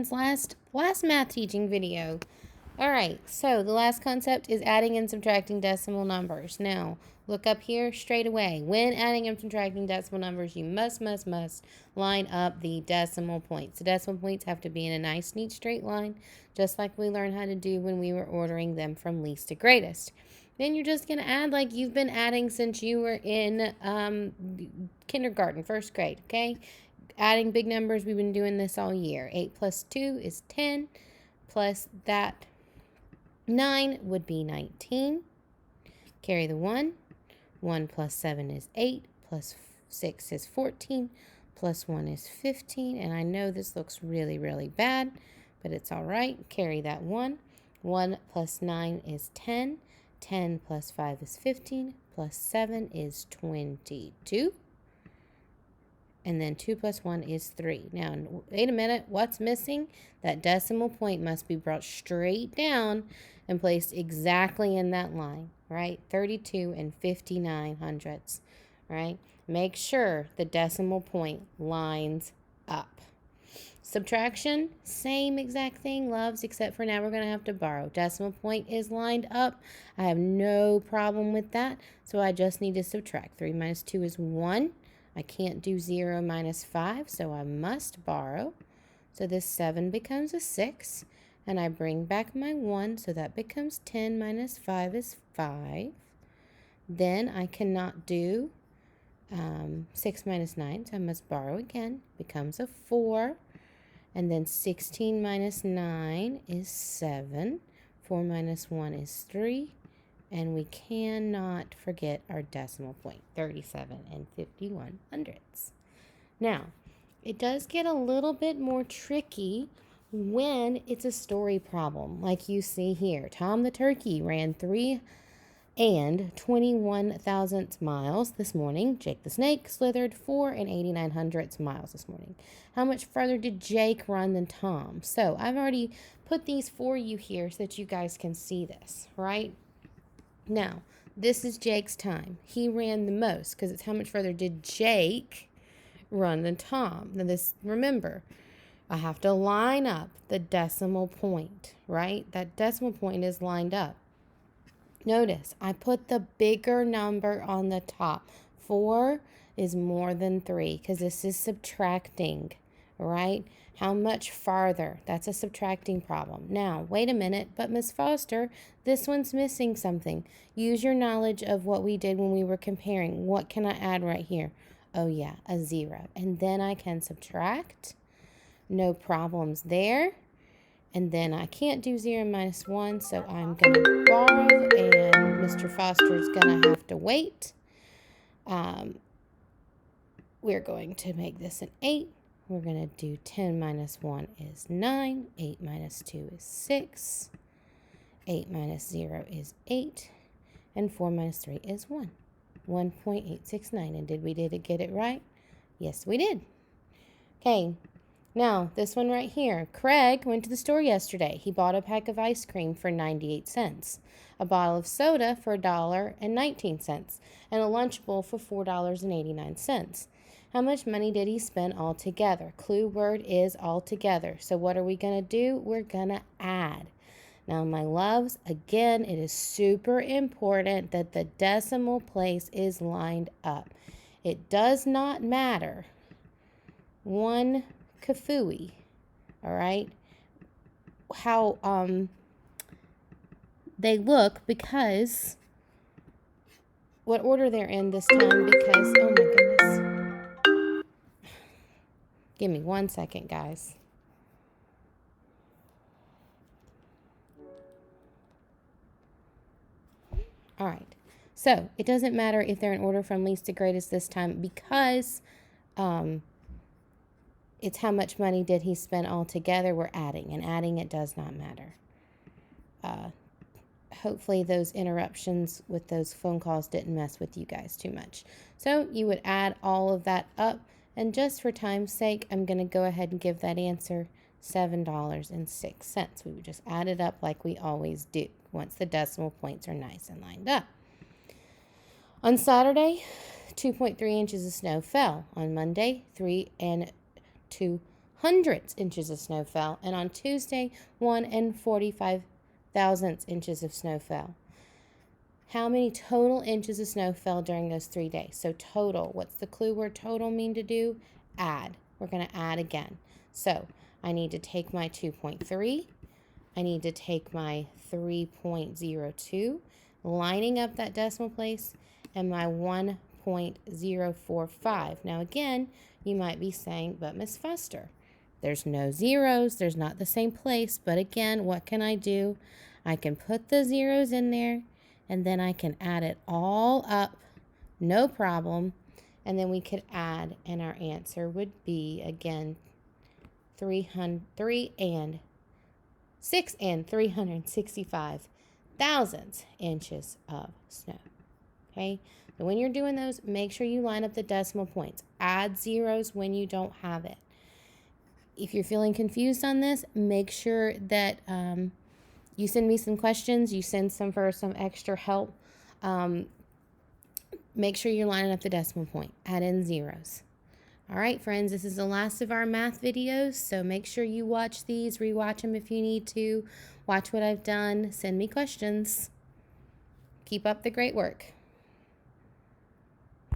friends. Last math teaching video. All right, so the last concept is adding and subtracting decimal numbers. Now, look up here straight away. When adding and subtracting decimal numbers, you must line up the decimal points. The decimal points have to be in a nice, neat, straight line, just like we learned how to do when we were ordering them from least to greatest. Then you're just going to add like you've been adding since you were in kindergarten, first grade, okay? Adding big numbers, we've been doing this all year. 8 plus 2 is 10, plus that 9 would be 19. Carry the 1. 1 plus 7 is 8, plus 6 is 14, plus 1 is 15. And I know this looks really, really bad, but it's all right. Carry that 1. 1 plus 9 is 10. 10 plus 5 is 15, plus 7 is 22. And then 2 plus 1 is 3. Now, wait a minute. What's missing? That decimal point must be brought straight down and placed exactly in that line, right? 32 and 59 hundredths, right? Make sure the decimal point lines up. Subtraction, same exact thing, loves, except for now we're going to have to borrow. Decimal point is lined up. I have no problem with that, so I just need to subtract. 3 minus 2 is 1. I can't do 0 minus 5, so I must borrow. So this 7 becomes a 6, and I bring back my 1, so that becomes 10 minus 5 is 5. Then I cannot do 6 minus 9, so I must borrow again. Becomes a 4. And then 16 minus 9 is 7. 4 minus 1 is 3. And we cannot forget our decimal point, 37 and 51 hundredths. Now, it does get a little bit more tricky when it's a story problem, like you see here. Tom the turkey ran 3 and 21 thousandths miles this morning. Jake the snake slithered 4 and 89 hundredths miles this morning. How much further did Jake run than Tom? So I've already put these for you here so that you guys can see this, right? Now, this is Jake's time. He ran the most because it's how much further did Jake run than Tom. Now this, remember, I have to line up the decimal point, right? That decimal point is lined up. Notice, I put the bigger number on the top. 4 is more than 3 because this is subtracting, right? How much farther? That's a subtracting problem. Now, wait a minute, but Miss Foster, this one's missing something. Use your knowledge of what we did when we were comparing. What can I add right here? Oh yeah, a 0. And then I can subtract. No problems there. And then I can't do 0 minus 1, so I'm going to borrow, and Mr. Foster's going to have to wait. We're going to make this an 8. We're going to do 10 minus 1 is 9. 8 minus 2 is 6. 8 minus 0 is 8. And 4 minus 3 is 1. 1.869. And did we get it right? Yes, we did. Okay. Now, this one right here. Craig went to the store yesterday. He bought a pack of ice cream for 98 cents, a bottle of soda for $1.19, and a Lunchable for $4.89. How much money did he spend altogether? Clue word is altogether. So what are we going to do? We're going to add. Now, my loves, again, it is super important that the decimal place is lined up. It does not matter. One kafooey, all right, how they look, because what order they're in this time, because oh my goodness, give me 1 second, guys. All right, so it doesn't matter if they're in order from least to greatest this time, because it's how much money did he spend altogether. We're adding, and adding it does not matter. Hopefully those interruptions with those phone calls didn't mess with you guys too much. So you would add all of that up, and just for time's sake, I'm going to go ahead and give that answer $7.06. We would just add it up like we always do once the decimal points are nice and lined up. On Saturday, 2.3 inches of snow fell. On Monday, 3 and 2 hundredths inches of snow fell. And on Tuesday, 1 45 thousandths inches of snow fell. How many total inches of snow fell during those 3 days? So total, what's the clue word total mean to do? Add. We're going to add again. So I need to take my 2.3. I need to take my 3.02, lining up that decimal place, and my 1.045. Now again, you might be saying, but Miss Foster, there's no zeros, there's not the same place, but again, what can I do? I can put the zeros in there, and then I can add it all up, no problem, and then we could add, and our answer would be, again, 6 and 365 thousandths inches of snow. Okay, so when you're doing those, make sure you line up the decimal points. Add zeros when you don't have it. If you're feeling confused on this, make sure that you send me some questions. You send some for some extra help. Make sure you're lining up the decimal point. Add in zeros. All right, friends, this is the last of our math videos, so make sure you watch these, rewatch them if you need to, watch what I've done, send me questions. Keep up the great work.